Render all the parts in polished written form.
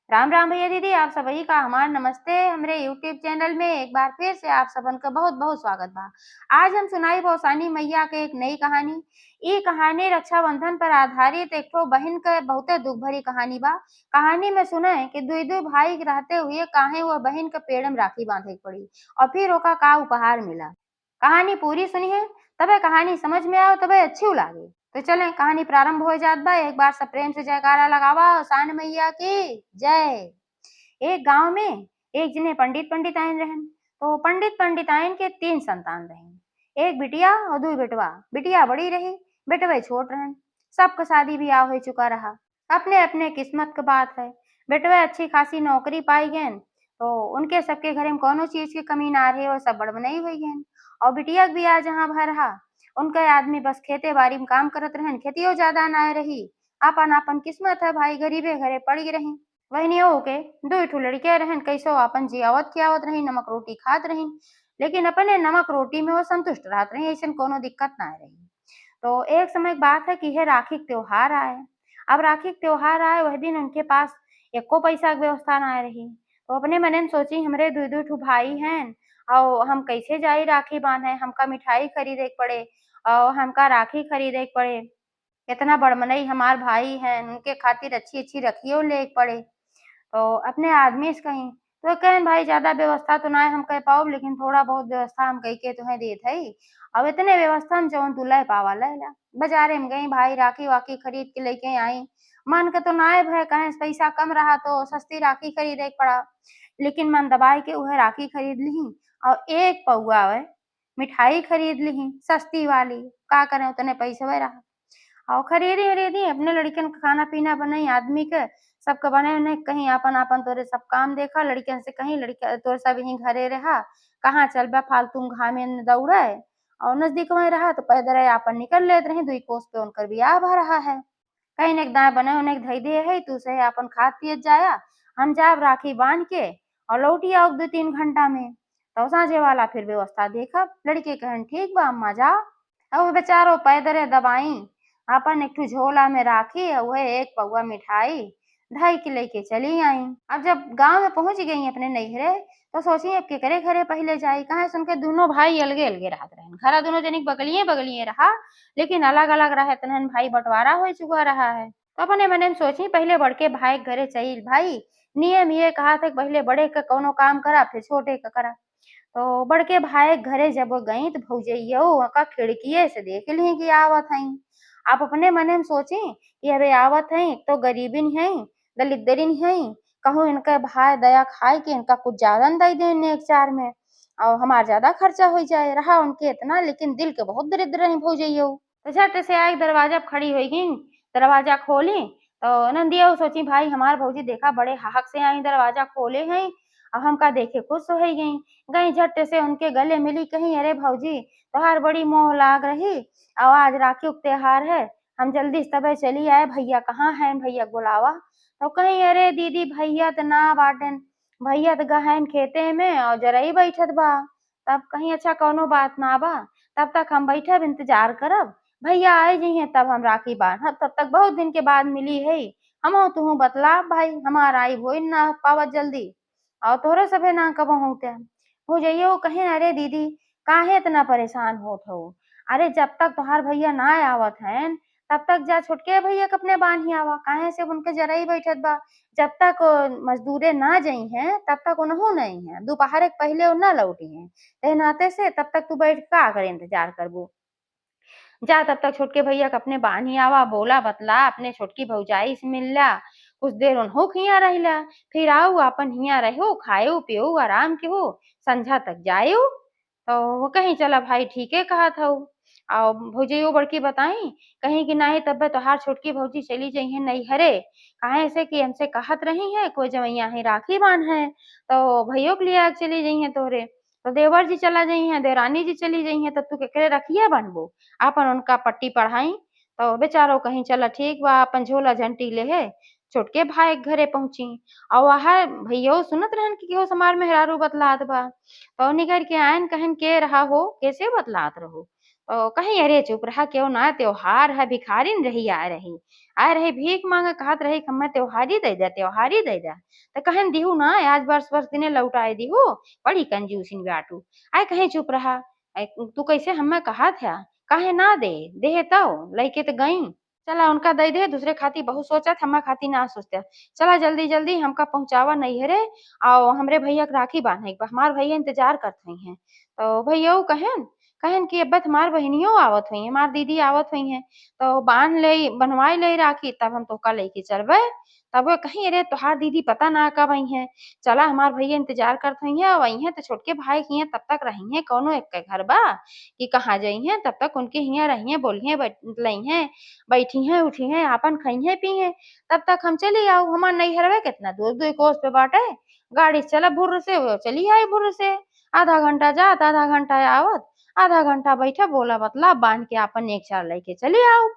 राम राम भैया दीदी, आप सभी का हमार नमस्ते। हमरे यूट्यूब चैनल में एक बार फिर से आप सबन का बहुत बहुत स्वागत बा। आज हम सुनाई भौसानी मैया के एक नई कहानी। ये कहानी रक्षाबंधन पर आधारित एक ठो बहन के बहुते दुख भरी कहानी बा। कहानी में सुने कि दुई दुई भाई के रहते हुए काहे वह बहन के पेड़ में राखी बांधे के पड़ी और फिर ओका का उपहार मिला। कहानी पूरी सुनी है तबे कहानी समझ में आओ तबे अच्छी लागे। तो चलें कहानी प्रारंभ हो जात बा। एक बार सब प्रेम से जयकारा लगावा सान मैया की जय। एक गांव में एक जने पंडित पंडिताइन रहन। तो पंडित पंडिताइन के तीन संतान रहन, एक बिटिया और दो बेटवा। बिटिया बड़ी रही, बेटवे छोट रहन। सबका शादी ब्याह हो चुका रहा। अपने अपने किस्मत की बात है। बेटवे अच्छी खासी नौकरी पाई गए तो उनके सबके घर में कोनो चीज की कमी ना रही और सब बड़बनई हुई गए। और बिटिया के ब्याह जहाँ भर रहा, उनके आदमी बस खेते बाड़ी में काम करत रहन, खेतियों ज्यादा ना रही। आपन आपन किस्मत है भाई, गरीबे घरे पड़ी रही। वहनियों के दो ठो लड़कियां रहन, कैसो अपन जियावत खियावत रही, नमक रोटी खात रही। लेकिन अपने नमक रोटी में वो संतुष्ट रहत रही, ऐसा कोनो दिक्कत ना रही। तो एक समय की बात है कि है राखी के त्योहार आए। अब राखी के त्योहार आए वह दिन उनके पास एको पैसा की व्यवस्था ना रही। तो अपने मन में सोची हमरे दो दो ठो भाई हैं और हम कैसे जाई राखी बांधे, हमका मिठाई खरीदे के पड़े और हमका राखी खरीदे के पड़े। इतना बड़मनई हमार भाई हैं, उनके खातिर अच्छी अच्छी रखियो ले के पड़े। तो अपने आदमी से कहीं तो कहें भाई ज्यादा व्यवस्था तो ना हम कह पाओ, लेकिन थोड़ा बहुत व्यवस्था हम कह के तुम्हें देत है। अब इतने व्यवस्था में जौन तू लय पावा लय ला। बाजारे में गई भाई, राखी वाखी खरीद के लेके आई। मन के तो नाय भय, कहे पैसा कम रहा तो सस्ती राखी खरीदे के पड़ा, लेकिन मन दबाई के वह राखी खरीद ली और एक पौआ वह मिठाई खरीद ली सस्ती वाली। का करें, उतने पैसे वह रहा और खरीदी उरीदी अपने लड़कियन का खाना पीना बनाई आदमी के सबके बने उन्हें कहीं आपन आपन तोरे सब काम देखा। लड़कियन से कहीं लड़किया तोर सब यहीं घरे रहा, कहाँ चल बा फालतू घामे न दौड़े। और नजदीक में रहा तो पैदल आपन निकल लेते रहे, दुई कोस पे उनकर ब्याह भर रहा है। कहीं एक दाएं बने उन्हें धई दे है, तू से आपन खात पियत जाया, हम जाब राखी बांध के और लौटी आओ 2-3 घंटा में। तो साझे वाला फिर व्यवस्था देखब। लड़के कहन ठीक बा अम्मा जाओ। अब बेचारो पैदरे दबाई अपन एक ठो झोला में राखी और वह एक पौआ मिठाई ढाई के लेके चली आई। अब जब गांव में पहुंच गई अपने नैहरे तो सोची अब के करे घरे पहले जाई। कहा सुन के दोनों भाई अलगे अलगे रहत रहे, घरा दोनों जनी बगलिए बगलिए रहा, लेकिन अलग अलग रहे तनहन भाई बंटवारा हो चुका रहा है। तो अपने मन में सोची पहले बड़के भाई के घरे चल भाई। नियम ये कहा था कि पहले बड़े का कोनो काम करा फिर छोटे का करा। तो बड़के भाई घरे जब गई तो भौजैया का खिड़किए से देख ली कि आवत हई। आप अपने मन में सोची कि अबे आवत हई तो गरीबिन हई, दलिद्दरिन हई, कहूँ इनका भाई दया खाए कि इनका कुछ ज्यादा न दई दे एक चार में और हमार ज्यादा खर्चा हो जाए रहा उनके इतना, लेकिन दिल के बहुत दरिद्र रही भौजैया। तो झट से आई दरवाजा पर खड़ी हुई गई, दरवाजा खोली तो नंदिया सोची भाई हमार भौजी देखा बड़े हाहक से आई दरवाजा खोले हैं और हमका देखे खुश हो गई। गई झट से उनके गले मिली, कहीं अरे भौजी तोहार बड़ी मोह लाग रही और आज राखी का त्योहार है, हम जल्दी से तबे चली आए, भैया कहाँ है, भैया बुलावा। तो कहीं अरे दीदी भैया तो ना बाटन, भैया तो गहन खेते में और जरा ही बैठत बा। तब कहीं अच्छा कोनो बात ना बा, तब तक हम बैठब इंतजार करब, भैया आए जइहे तब हम राखी बांधब, तब तक बहुत दिन के बाद मिली है। हमहू तुहू बतला भाई हमार आई हो ना पावत जल्दी और तोहरे सभे ना कबहू ते हो जाइयो। कहे अरे दीदी काहे इतना परेशान होत हो, अरे जब तक तोहार भैया ना आवत हैं तब तक जा छोटके भैया के अपने बांधी आवा, काहे से उनके जरा ही बैठत बा। जब तक मजदूरे ना जई हैं तब तक उनहू नहीं है, दोपहर के पहले वो ना लौटी हैं। ते नाते से तब तक तू बैठ का कर इंतजार करबू, जा तब तक छोटके भैया के अपने बांधी आवा, बोला बतला अपने छोटकी भौजाई से मिल ला, कुछ देर उन्हों हिया रहिला, फिर आओ अपन हिया रहो खाओ पियो आराम के हो, संझा तक जायो। तो वो कहीं चला भाई ठीक है कहा था। और भौजैयो बड़की बताई कहीं कि नहीं तब तोहार छोटकी भौजी चली जइहे नैहरे, काहे से कि हमसे कहत रही है कोई जवैया है राखी बांध है तो भैया के लिए चली जइहे तोरे। तो देवर जी चला जइहे, देवरानी जी चली जइहे, तब तू केकरे रखिया बनबो। आपन उनका पट्टी पढ़ाई तो बेचारो कहीं चला ठीक बा, अपन झोला झंटी ले है छोटके भाई के घरे पहुंची। और वह भैया सुनत रहन कि केहू समार मेहरारू बतलात बा। तो निकर के आयन कहन के रहा हो कैसे बतलात रहो। तो कहीं अरे चुप रहा, क्यों ना त्योहार है भिखारिन रही आ रही, आए रहे भीख मांगे कहत रही कि हमें त्योहारी दे दे त्योहारी दे दे। तो कहन दिहू ना आज बरस बरस दिने लौटाए दिहू बड़ी कंजूसिन बाटू। आए कहीं चुप रहा। तू कैसे हमें कहा था काहे ना दे दे तो लइके तो गई। चला उनका दे दे दूसरे खाती बहुत सोचत हमा खाती ना सोचते। चला जल्दी जल्दी हमका पहुंचावा नहीं है रे। आओ हमरे भैया के राखी बांधे हमार भैया इंतजार करते हैं। तो भैया कहन कहन कि अब तुम्हार बहनियों आवत हुई है हमार दीदी आवत हुई है। तो बांध ले बनवाई ले राखी तब हम तोका लेके चलबे। तब वो कहीं अरे तोहार दीदी पता ना कब आई है। चला हमार भैया इंतजार करत हुई है वही है तो छोटके भाई की है तब तक रही है कौनो एक के घर बा कि कहाँ जाई है तब तक उनके हियाँ रही है बोली है लई है बैठी हैं उठी हैं आपन खई हैं पी हैं। तब तक हम चली आओ हमार नैहरवे कितना दूर 2 कोस पे बाटे। गाड़ी से चला भुर्र से वो चली आई भुर्र से। आधा घंटा जात आधा घंटा आवत। आधा घंटा बैठा बोला बतला बांध के आपन एक चार लेके चली आओ।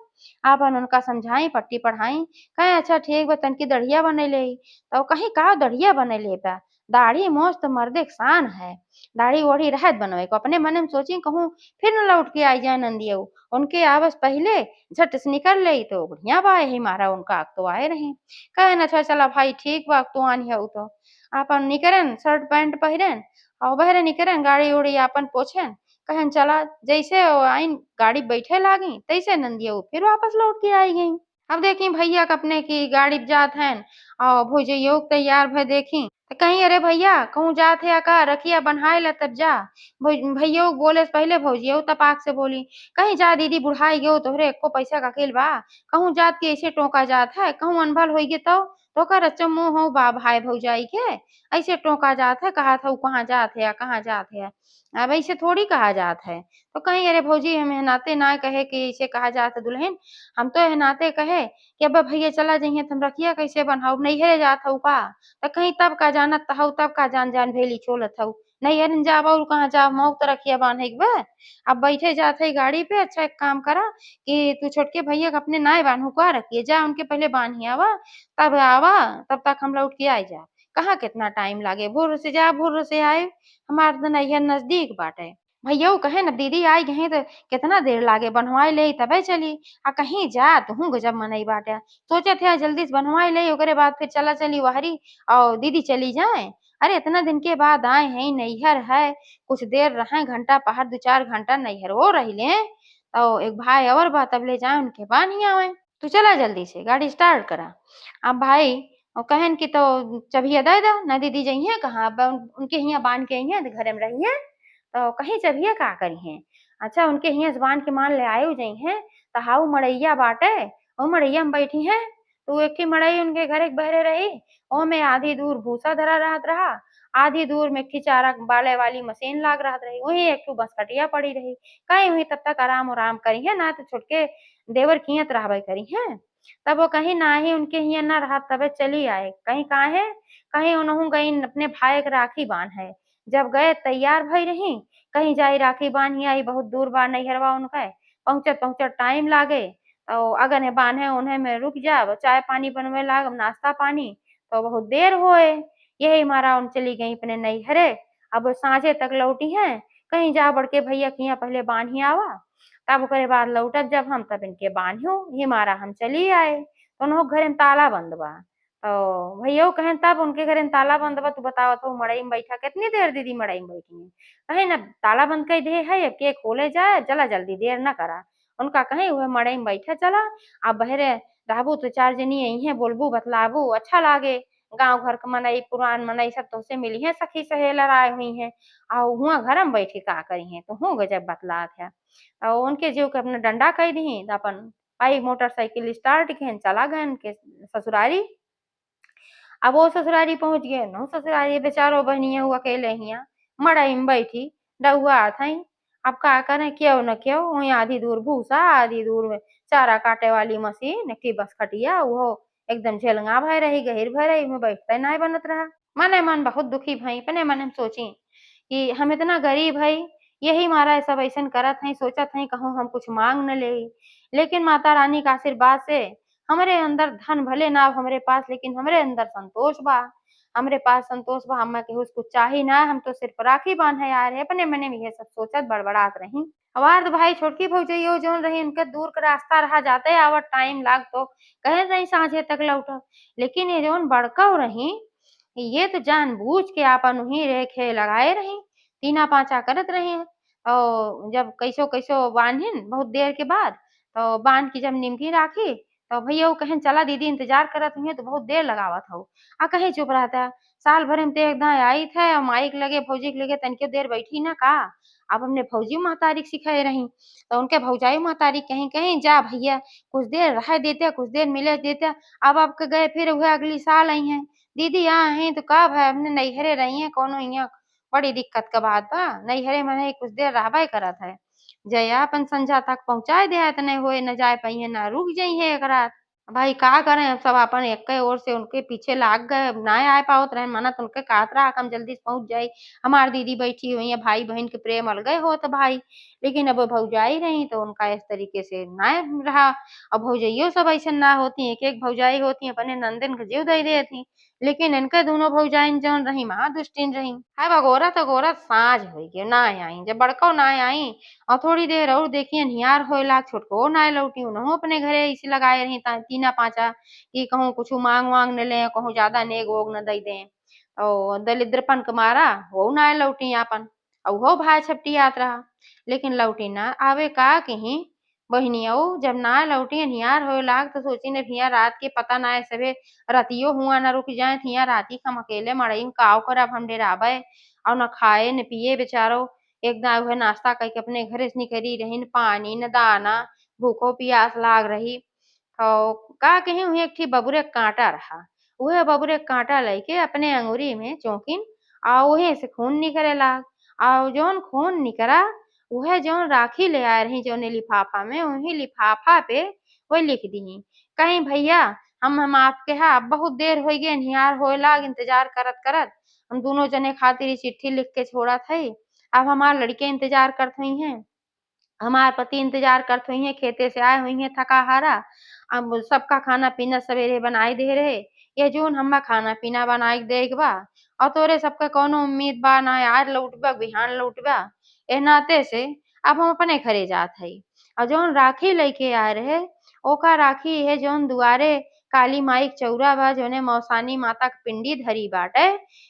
आपन उनका समझाई पट्टी पढ़ाई कहे अच्छा ठीक बा तनकी दढ़िया बनैले तो कहीं का दढ़िया बनैले बा। दाढ़ी मोछ तो मर्दे के शान है। दाढ़ी ओढ़ी रहत बनवे को अपने मन में सोची कहूँ फिर न लौट के आई जाए नंदियो उनके आवस पहले झट से निकल ले तो बढ़िया बा यही मारा उनका तो आए रहे। कहे अच्छा चला भाई ठीक बा तू आनी है तो आपन निकरन शर्ट पैंट पहिरन और बहरे निकरन गाड़ी उड़ी आपन पोछन। कहन चला जैसे वो आइन गाड़ी बैठे लागी तैसे नंदिया वो फिर वापस लौट के आई गई। अब देखी भैया के अपने की गाड़ी पे जात हैं और भौजइयो के तैयार भय देखी तो कहीं अरे भैया कहूँ जात है का रखिया बन्हाए ला तब जा। भैया बोले से पहले भौजियो तपाक से बोली कहीं जा दीदी बुढ़ाई गयो तोहरे एको पैसा का खेल बा। कहूँ जात के ऐसे टोका जात है कहूँ अनभल होइगे तो कर अच्छा मुँह हो बा भाई भौजाई के ऐसे टोका जात है कहा था कहाँ जात है या कहाँ जात है। अब ऐसे थोड़ी कहा जात है। तो कहीं अरे भौजी हमें नाते ना कहे कि ऐसे कहा जात है दुल्हन हम तो यह नाते कहे कि अब भैया चला जाइए तुम रखिया कैसे बनाओ नैहरे जात हऊ का। तो कहीं तब का जानत हऊ तब का जान जान भेली छोलत हऊ नैहर जाब और कहाँ जाब मऊ तो रखिया बांधे के बा। अब बैठे जात है गाड़ी पे अच्छा एक काम करा कि तू छोटके भैया के अपने नाय बांधू का रखिए जा उनके पहले बांधी आवा तब आवा तब तक हम लौट के आ जा। कहाँ कितना टाइम लागे भोर से जा भोर से आए हमार तो नैहर नजदीक बाटे। भैया कहे न दीदी आई गई तो कितना देर लागे बनवाई ले तबे चली। आ कहीं जा तू गजब मनई बाटे सोचे थे जल्दी से बनवाई ले ओकरे बाद फिर चला चली वहरी और दीदी चली जाए। अरे इतना दिन के बाद आए हैं नैहर है कुछ देर रहे घंटा पहाड़ 2-4 घंटा नैहर वो रही ले तो एक भाई और बात अब ले जाए उनके बानी आवे। तू चला जल्दी से गाड़ी स्टार्ट करा। अब भाई और कहन की तो चबिया दे दो ना दीदी जइए कहाँ अब उनके हियाँ बांध के अइहे तो घरे में रहिए। तो कहीं चबिया का करिहे। अच्छा उनके हियाँ से बांध के मान ले आए जइहे तो हाउ मड़ैया बाटे ओ मड़ैया में बैठी हैं। तो एक ठे मड़ई उनके घरे के बहरे रही ओमे आधी दूर भूसा धरा रहत रहा आधी दूर में एक ठे चारा बाले वाली मशीन लाग रहत रही वही एक ठो बस कटिया पड़ी रही। कहीं वही तब तक आराम उराम करिहे ना तो छुटके देवर कियत रहबे करिहे। तब वो कहीं नाही उनके हियाँ ना रहत तबे चली आए कहीं काहे कहीं ओनहु गईन अपने भाई के राखी बांधे। जब गए तैयार भई रही कहीं जाई राखी बांधी आई बहुत दूर बा नैहरवा उनके पहुँचत पहुँचत टाइम लागे। तो अगने बांधे ऊन्हे में रुक जाब चाय पानी बनवे लागब नाश्ता पानी तो बहुत देर होए। यही मारा उन चली गई अपने नैहरे। अब साँझे तक लौटी हैं कहीं जा बड़के भैया के हियाँ पहले बांधी आवा तब ओकरे बाद लौटब जब हम तब इनके बांधियो ये मारा हम चली आए। तो उनहो के घरे में ताला बंद बा। तो भैया कहेन तब उनके घरे में ताला बंद बा तू बतावत हऊ मड़ई में बैठा कितनी देर दीदी मड़ई में बैठी हैं। कहे न ताला बंद कई दे है अब के खोले जाए चला जल्दी देर न करा। उनका कहे उहे मड़ई में बैठा चला अब बहरे रहबू तो 4 जनी अइहे बोलबू बतलाबू अच्छा लागे। गाँव घर के मनई पुरान मनई सब तोहसे मिलिहे सखी सहेलर आए हुई हैं। और हुआं घर में बैठ के का करिहे तुहू गजब बतलात है। और उनके जीव के अपने डंडा कई दिही त अपन पाई मोटरसाइकिल स्टार्ट किहन चला गए उनके ससुरारी। अब वो ससुरारी पहुँच गए न ससुरारी बेचारो बहनिया ऊ अकेले हियाँ मड़ई में बैठी डउआत हई। अब का करें क्यों न क्यों वहीं आधी दूर भूसा आधी दूर में चारा काटे वाली मशीन एक बस खटिया वो एकदम झेलंगा भय रही गहिर भय रही में बैठते नहीं बनत रहा। मने मन बहुत दुखी भई अपने मन में सोची कि हम इतना गरीब हई यही मारा सब ऐसन करत हई सोचत हई कहूँ हम कुछ मांग न ले। लेकिन माता रानी का आशीर्वाद से हमरे अंदर धन भले ना हो हमरे पास लेकिन हमरे अंदर संतोष बा। हमरे पास संतोष बा हमें केहू से कुछ चाही ना हम तो सिर्फ राखी बांधे आए रहे अपने मने में ये सब सोचत बड़बड़ात रही। हमार तो भाई छोटकी भौजइयो जौन रही उनके दूर के रास्ता रहा जाते आवत टाइम लागतो कहे रही साँझे तक लौटब। लेकिन ये जौन बड़कऊ रही ये तो जानबूझ के आपन वहीं रेखे लगाए रही, तीना पाँचा करत रही। और जब कैसो कैसो बांधिन बहुत देर के बाद तो बांध के जब निमकी राखी तो भैया कहें चला दीदी इंतजार करत हुई तो बहुत देर लगावत हो। कहे चुप रहता साल भर में ते एकदम आई थे और माई के लगे भौजी के लगे तनिके देर बैठी ना का। अब हमने भौजी महतारी के सिखाए रही तो उनके भौजाई महतारी कहीं कहीं जा भैया कुछ देर रह देते कुछ देर मिले देते। अब आपके गए फिर वह अगली साल आई हैं दीदी यहाँ हैं तो कब है हमने नैहरे रही हैं कोनो यहाँ बड़ी दिक्कत का बात बा नैहरे में नहीं कुछ देर रहबे करत है जया अपन संझा तक पहुँचाए दे त नहीं होए न जाए पाई है न रुक जाई है एक रात। भाई का करें अब सब अपन एक ओर से उनके पीछे लाग गए अब ना आ पावत रहे मना तो उनके कहत रहा कि हम जल्दी से पहुंच जाए हमार दीदी बैठी हुई है भाई बहन के प्रेम अलगे हो तो भाई। लेकिन अब भौजाई रही तो उनका इस तरीके से ना रहा। अब भौजाइयो सब ऐसे ना होती एक एक भौजाई होती अपने नंदन के जीव दे देती लेकिन इनके दोनों भौजाइन जौन रही महा दुष्टिन रही। है अगोरत साँझ हो गई ना आई जब बड़को ना आई और थोड़ी देर और देखिए निहार होइला छोटको नाय लौटी उन्हों अपने घरे ऐसे लगाए रही तीना पाँचा कि कहूँ कुछ मांग वांग न ले कहूँ ज्यादा नेग वोग न दई दे और दलिद्रपन के मारा वो ना लौटी आपन और वो भाई छपटियात रहा। लेकिन लौटी ना आवे का कहीं बहनियों जब ना लौटी निहार होए लाग तो सोची ने भिया रात के पता ना सबे रतियो हुआ न रुक जाए थिया राती हम अकेले मड़ई में काव करब हम डेराबे और न खाए न पिए बेचारो एकदम वह नाश्ता करके अपने घरे से निकली रही न पानी न दाना भूखो प्यास लाग रही। तो का कहीं वही एक ठी बबुरे कांटा रहा वह बबुरे कांटा लेके अपने अंगुरी में चौकिन और वहीं से खून निकले लाग और जौन खून निकला वह जौन राखी ले आए रही जौन लिफाफा में वही लिफाफा पे वही लिख दी कहीं भैया हम आपके यहाँ बहुत देर हो गए निहार होए लाग इंतजार करत करत हम दोनों जने खातिर ई चिट्ठी लिख के छोड़ा थे अब हमार लड़के इंतजार करत हुई हैं हमार पति इंतजार करत हुई हैं खेते से आए हुई हैं थका हारा अब सबका खाना पीना सवेरे बनाई दे रहे ये जून हम्मा खाना पीना बनाई दे बा और तोरे सबका कोनो उम्मीद बा ना आज लौटबा बिहान लौटबा ए नाते से अब हम अपने घरे जात हई। और जौन राखी लेके आए रहे ओका राखी है जौन दुआरे काली माई के चौरा बा जौने मौसानी माता के पिंडी धरी बाटे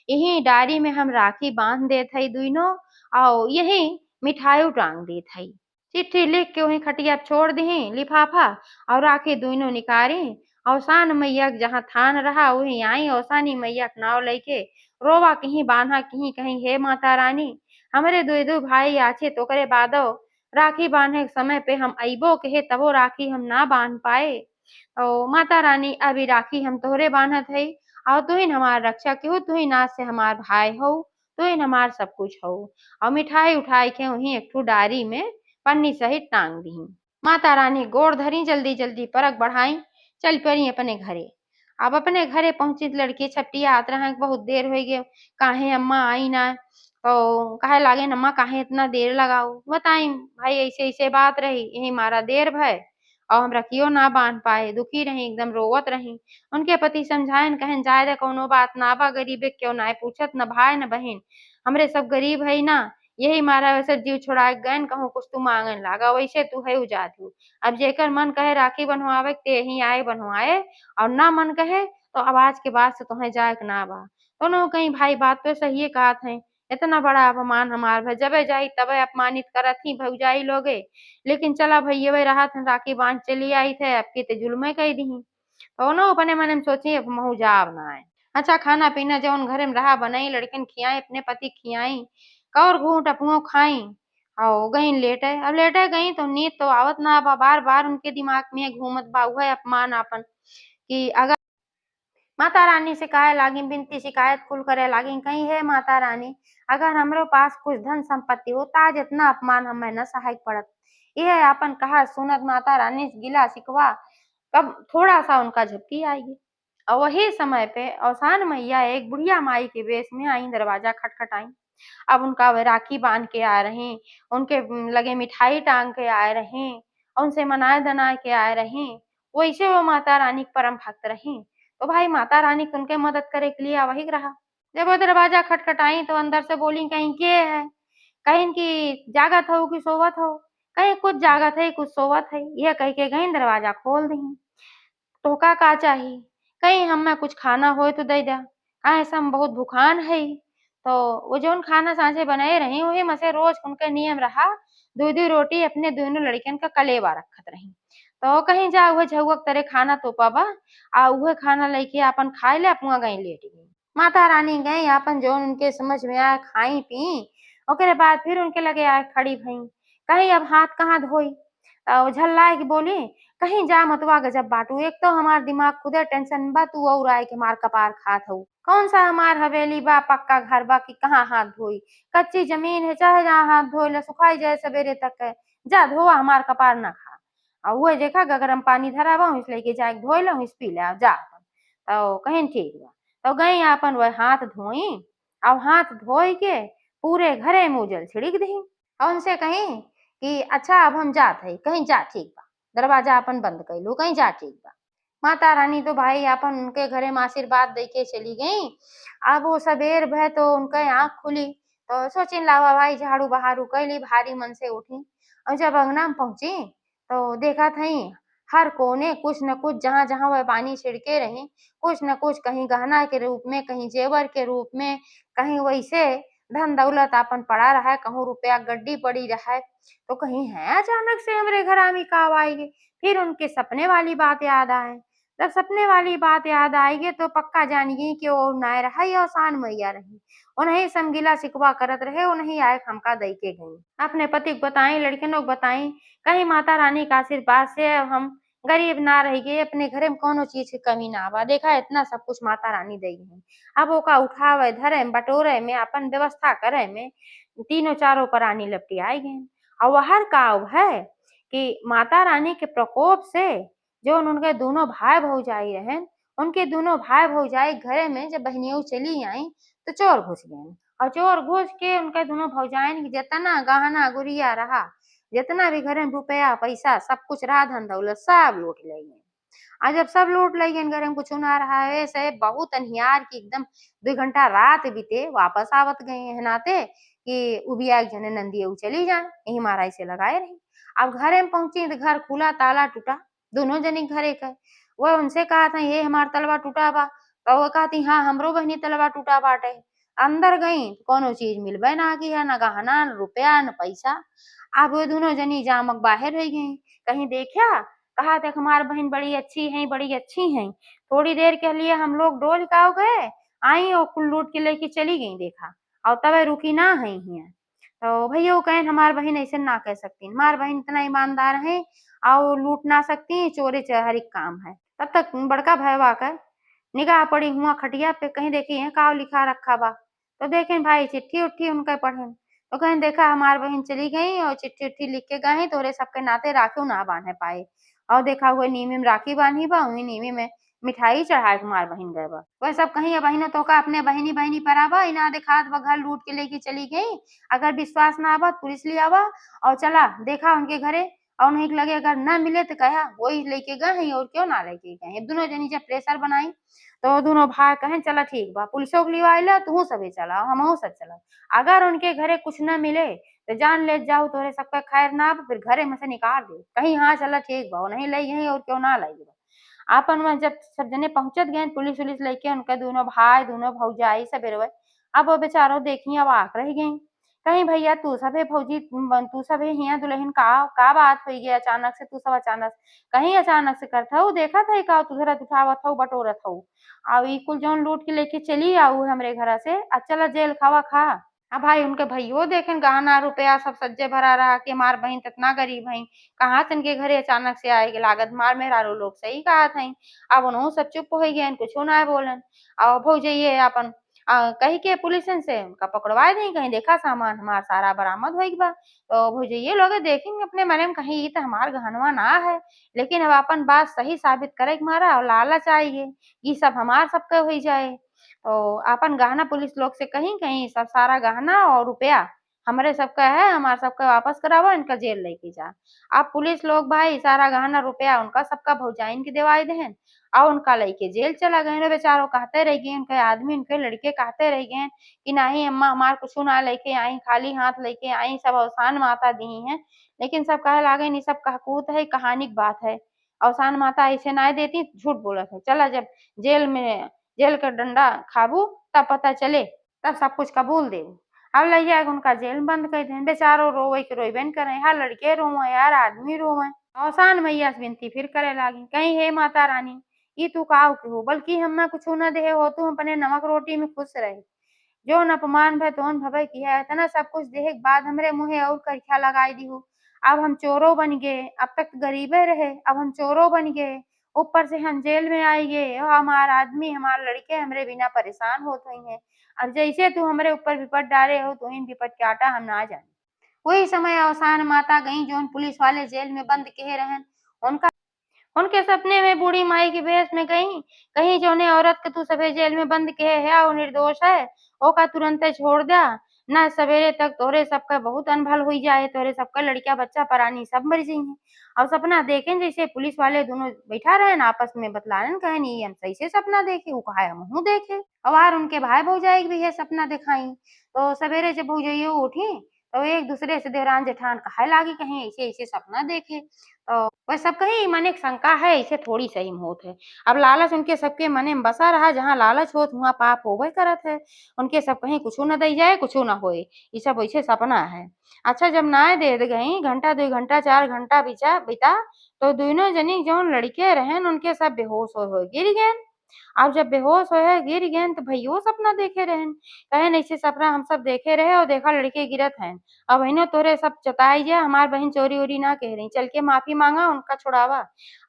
यही डारी में हम राखी बांध देत हई दुनो और यही मिठाई टांग देत हई। चिट्ठी लिख के वहीं खटिया पे छोड़ दही लिफाफा और राखी दुनो निकारी औसान मैया के जहाँ थान रहा वहीं आई औसानी मैया के नाव लेके रोवा कहीं बांधा कहीं कहीं हे माता रानी हमरे दुई दू भाई आछे तो करे बादो राखी बांधे के समय पे हम अइबो कहे तबो राखी हम ना बांध पाए और माता रानी अभी राखी हम तोहरे बांधत हई और तुहिन हमार रक्षा केहू तुहिन आज से हमार भाई हो तुहिन हमार सब कुछ हो। और मिठाई उठाई के वहीं एक ठू डारी में पन्नी सहित टांग दी। माता रानी गोड़ धरी जल्दी जल्दी परक बढ़ाई चल पड़ी अपने घरे। अब अपने घरे पहुंची लड़की छपटियात रहा बहुत देर हो गई काहे अम्मा आई ना तो कहे लागे अम्मा काहे इतना देर लगाओ बताई भाई ऐसे ऐसे बात रही यही मारा देर भय और हम रखियो ना बांध पाए दुखी रही एकदम रोवत रही। उनके पति समझाए कहन जाए कोनो बात ना बा गरीबे क्यों ना पूछत न भाई न बहन हमरे सब गरीब है ना यही मारा वैसे जीव छोड़ा गए कहूँ कुछ तू मांगन लागा वैसे तू है जातू अब जेकर मन कहे राखी बनवावे ते ही आए बनवाए और ना मन कहे तो अब आज के बाद से तुम्हें जाए के ना बा। दोनों कहीं भाई बात पे सही कहत है इतना बड़ा अपमान हमार भय जबे जाई तबे अपमानित करत ही भौजाई लोगे लेकिन चला भैया राहत राखी बांध चली आई थे अब की ते जुल्मे कह दी दोनों अपने मन में सोची अब महू जाब ना है। अच्छा खाना पीना जौन घरे में रहा बनाई लड़किन खियाई अपने पति खियाई कौर घूंट अपनो खाई और गई लेटे अब लेटे गई तो नींद तो आवत ना बा बार बार उनके दिमाग में घूमत बा उहे अपमान आपन कि अगर माता रानी से कहे लागी बिनती शिकायत कुल करे लागी कहीं है माता रानी अगर हमरो पास कुछ धन संपत्ति होता आज इतना अपमान हमें न सहायक पड़त। यह अपन कहा सुनत माता रानी से गिला शिकवा तब थोड़ा सा उनका झपकी आएगी और वही समय पे औसान मैया एक बुढ़िया माई के वेश में आई दरवाजा खटखटाई। अब उनका वे राखी बांध के आ रहे उनके लगे मिठाई टांग के आए रहे उनसे मनाए दनाए के आए रहे वैसे वो माता रानी के परम भक्त रही तो भाई माता रानी उनके मदद करे के लिए वही रहा। जब वो दरवाजा खटखटाई तो अंदर से बोली कहीं के है कहीं की जागत हो कि सोवत हो कहीं कुछ जागत है कुछ सोवत है, यह कह के गईन दरवाजा खोल दीन। तोहका का चाही? कहीं हम्मे कुछ खाना होय तो दे दा, काहे से हम बहुत भुखान हई। तो वो जौन खाना साँझे बनाए रही वही में से रोज उनके नियम रहा 2-2 रोटी अपने दोनों लड़कियन का कलेवा रखत रही। तो कहीं जा उहे झउआ के तरे खाना तोपा आ उहे खाना लइके आपन खाए ले अपहुआ गई लेट गई। माता रानी गई आपन जौन उनके समझ में आए खाई पी, ओकरे बाद फिर उनके लगे आए खड़ी भईं। कहीं अब हाथ कहाँ धोई? झल्लाए के बोली, "कहीं जा मतवा गजब बाटू, एक तो हमार दिमाग खुदे टेंशन में बा तू अउर आए के मार कपार खात हऊ। कौन सा हमार हवेली बा पक्का घर बा कि कहाँ हाथ धोई? कच्ची जमीन है चाहे जहाँ हाथ धोए ला सुखाई जाए सबेरे तक है। जा धोआ हमार कपार ना खा। उहे देखा गगरम पानी धरा बा ओहिस लइके जाके धोए ला ओहिस पी ला जा आपन। तो कहिन ठीक बा। तो गई आपन वह हाथ धोई और हाथ धोई के पूरे घरे में उजल छिड़क दही और उनसे कहीं कि अच्छा अब हम जात हई, कहीं जा ठीक बा। दरवाजा अपन बंद कइलू, कहीं जा ठीक बा। माता रानी तो भाई अपन उनके घरे में आशीर्वाद दे के चली गईं। अब वो सबेर भय तो उनके आँख खुली, तो सोचिन लावा भाई झाड़ू बहारू कइली, भारी मन से उठी और जब अंगना में पहुँची, तो देखत हई हर कोने कुछ न कुछ जहाँ-जहाँ वह पानी छिड़के रहीं, कुछ न कुछ कहीं गहना के रूप में, कहीं जेवर के रूप में, कहीं वैसे धन-दौलत आपन पड़ा रहे, कहूँ रुपया गड्डी पड़ी रहे। तो कहीं है अचानक से हमरे घर में का आएगी। फिर उनके सपने वाली बात याद आए। जब सपने वाली बात याद आएगी तो पक्का जानिए कि वो नाय रहा या आसान मैया रही। उन्हें समगिला सिकवा करत रहे, उन्हें आए हमका दई के गई। अपने पति को बताई, लड़कियों को बताई, कहीं माता रानी का आशीर्वाद से अब हम गरीब ना रह गए, अपने घरे में कोनो चीज की कमी ना बा। देखा इतना सब कुछ माता रानी दई है। अब ओका उठावे, धरे में, बटोरे में, अपन व्यवस्था करे में तीनों चारों प्राणी लपटी आई गई। और वह काव है कि माता रानी के प्रकोप से जो उनके दोनों भाई भौजाई रहे, उनके दोनों भाई भौजाई घरे में जब बहनियों चली आई तो चोर घुस गए और चोर घुस के उनके दोनों भौजाइन के जितना गहना गुड़िया रहा, जितना भी घरे में रुपया पैसा सब कुछ रहा धन दौलत सब लूट ले गए। और जब सब लूट ले गए घरे में कुछ ना रहा है, ऐसे बहुत अनहियार की एकदम 2 घंटा रात बीते वापस आवत गए हैं नाते कि उबिया एक जने नंदिया चली जाए, यही मारा से लगाए रही। अब घरे में पहुंची तो घर खुला ताला टूटा, दोनों जनी घरे का। वो उनसे कहा था ये हमार तलवा टूटा बा, तो वो कहती हाँ हमरो बहनी तलवा टूटा बाटे। अंदर गई कोनो चीज मिलबे ना की है, न गहना न रुपया न पैसा। अब वो दोनों जनी जामक बाहर रह गई, कहीं देखा, कहा देख हमार बहन बड़ी अच्छी हैं। थोड़ी देर के लिए हम लोग डोल गाँव गए, आई और कुल लूट के लेके चली गई देखा, और तबे रुकी ना है हियां। तो भैया कहें हमार बहन ऐसे ना कह सकती, हमार बहन इतना ईमानदार है और लूट ना सकती, चोरी चहरी काम है। तब तक बड़का भैया का निगाह पड़ी हुआ खटिया पे, कहीं देखी है का लिखा रखा बा। तो देखें भाई चिट्ठी उट्ठी उनके पढ़े, तो कहीं देखा हमार बहन चली गई और चिट्ठी उट्ठी लिख के गए तोरे सबके नाते राखी ना बांधे पाए। और देखा हुए नीमी में राखी बांधी बा, वही नीमी में मिठाई चढ़ाए कुमार बहन गए बा। वह सब कहीं बहनों तो का अपने बहनी बहनी पर आवा इना दिखात बा घर लूट के लेके चली गई। अगर विश्वास ना आवा पुलिस ले आवा और चला देखा उनके घरे, और उन्हें लगे अगर न मिले तो कहा वही लेके गए हैं और क्यों ना लेके गए हैं। दोनों जनी जब प्रेशर बनाई तो दोनों भाई कहें चला ठीक बा पुलिसों के लिए आइला तू सभी चला हम सब चला। अगर उनके घरे कुछ न मिले तो जान ले जाओ तोरे सबका खैर ना फिर घरे में से निकाल दे। कहीं हाँ चला ठीक बा नहीं लाई गई और क्यों ना लाई बा। आपन में जब सब जने पहुंचत गए पुलिस उलिस लेके उनके दोनों भाई दोनों भौजाई सबेरवे। अब वो बेचारो देखी अब आक रह गई। कहीं भैया तू सबे फौजी तू सबे हिया दुल्हन का बात हुई गई अचानक से तू सब अचानक कहीं अचानक से करत हऊ देखा था का तू धरत उठावत हऊ बटोरत हऊ और ई कुल जौन लूट के लेके चली आऊ हमरे घरा से चला जेल खावा खा। अब भाई उनके भइयो देखें गहना रुपया सब सज्जे भरा रहा कि हमार बहन त इतना गरीब हई, कहाँ से इनके घरे अचानक से आए के लागत मार मेहरारू लोग सही कहत हई। अब उनहु सब चुप हो गए कुछो ना बोलन और भौजाइये अपन कही के पुलिसन से उनका पकड़वाए दी कहीं देखा सामान हमार सारा बरामद हो बा। तो भौजाइये लोग देखेंगे अपने मने में कहीं ये तो हमार गहनवा ना है, लेकिन अब अपन बात सही साबित करे के मारा और लालच आइए ये सब हमार सबके हो जाए। तो अपन गहना पुलिस लोग से कहीं कहीं सब सारा गहना और रुपया हमरे सबका है, हमार सबका वापस करावो, इनका जेल लेके जा। अब पुलिस लोग भाई सारा गहना रुपया उनका सबका भौजाइन के देवाई देहन और उनका लेके जेल चला गए। बेचारो कहते रह गए, उनके आदमी उनके लड़के कहते रह गए कि नहीं अम्मा हमार कुछ ना लेके आई, खाली हाथ लेके आई, सब अवसान माता दी हैं। लेकिन सब कहे लागे नहीं, सब कहकूत है, कहानी की बात है। अवसान माता ऐसे ना देती, झूठ बोलत है। चला जब जेल का डंडा खाबू तब पता चले, तब सब कुछ कबूल दे। अब लइया के उनका जेल में बंद कर देन। बेचारो रोवे के रोइबेन करे, यार लड़के रोवे, यार आदमी रोवे। अवसान मैया से विनती फिर करे लागी, कहीं हे माता रानी ई तू काऊ के हो, बल्कि हमें कुछ न देहे हो, तू अपने नमक रोटी में खुश रहे। जौन अपमान भय तौन भवै किया, इतना सब कुछ देहे के बाद हमरे मुँहे और करिया लगाई दीहू। अब हम चोरों बन गए, अब तक गरीबे रहे, अब हम चोरों बन गए, ऊपर से हम जेल में आई गए और हमार आदमी हमार लड़के हमरे बिना परेशान होत हुई हैं। अब जैसे तू हमरे ऊपर विपद डाले हो, तुहिन विपद के आटा हम ना जाने। वही समय अवसान माता गई, जौन पुलिस वाले जेल में बंद कहे रहन, उनका उनके सपने में बूढ़ी माई की भेष में गई। कहीं जौने औरत के तू सभे जेल में बंद कहे है और निर्दोष है, ओका तुरंते छोड़ दिया। न सवेरे तक तोरे सबका बहुत अनभल हुई जाए, तोरे सबका लड़किया बच्चा परानी सब मर जाई। और सपना देखें जैसे पुलिस वाले दोनों बैठा रहे आपस में बतलान कहे नहीं हम सही से सपना देखे, वो कहा हम देखे। और उनके भाई भौजाई भी है सपना दिखाई। तो सवेरे जब भौजाइयो उठी तो एक दूसरे से देवरान जेठान कहे लागी कहीं ऐसे ऐसे सपना देखे। तो वह सब कहीं मन एक शंका है, ऐसे थोड़ी सही में होत है। अब लालच उनके सबके मने में बसा रहा, जहाँ लालच होत वहाँ पाप होबे करत है। उनके सब कहीं कुछ न दई जाए, कुछ न होए, ये सब वैसे सपना है। अच्छा जब नाय दे गई, घंटा 2 घंटा 4 घंटा बिता तो दोनों जनी जौन लड़के रहन उनके सब बेहोश हो गिर गए। अब जब बेहोश होए गिर गए तो भइयो सपना देखे रहन, कहे ऐसे सपना हम सब देखे रहे और देखा लड़के गिरत हैं। अब बहनों तोरे सब चताई जा, हमार बहन चोरी वोरी ना कह रही, चल के माफी मांगा उनका छुड़ावा।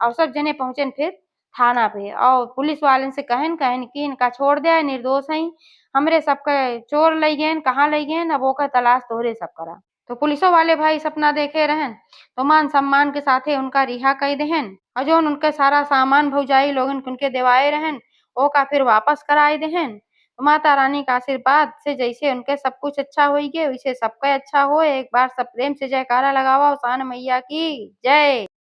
और सब जने पहुंचन फिर थाना पे और पुलिस वाले से कहन कहन कि इनका छोड़ दिया, निर्दोष है, हमरे सबके चोर लई गए, कहाँ लई गए, अब ओकर तलाश तोहरे सब करा। तो पुलिसों वाले भाई सपना देखे रहन तो मान सम्मान के साथे उनका रिहा कई देहन और जौन उनके सारा सामान भौजाई लोगन के उनके देवाए रहन ओका फिर वापस कराए देहन। तो माता रानी का आशीर्वाद से जैसे उनके सब कुछ अच्छा होई गे वैसे सबका अच्छा हो। एक बार सब प्रेम से जयकारा लगावा, शान मैया की जय।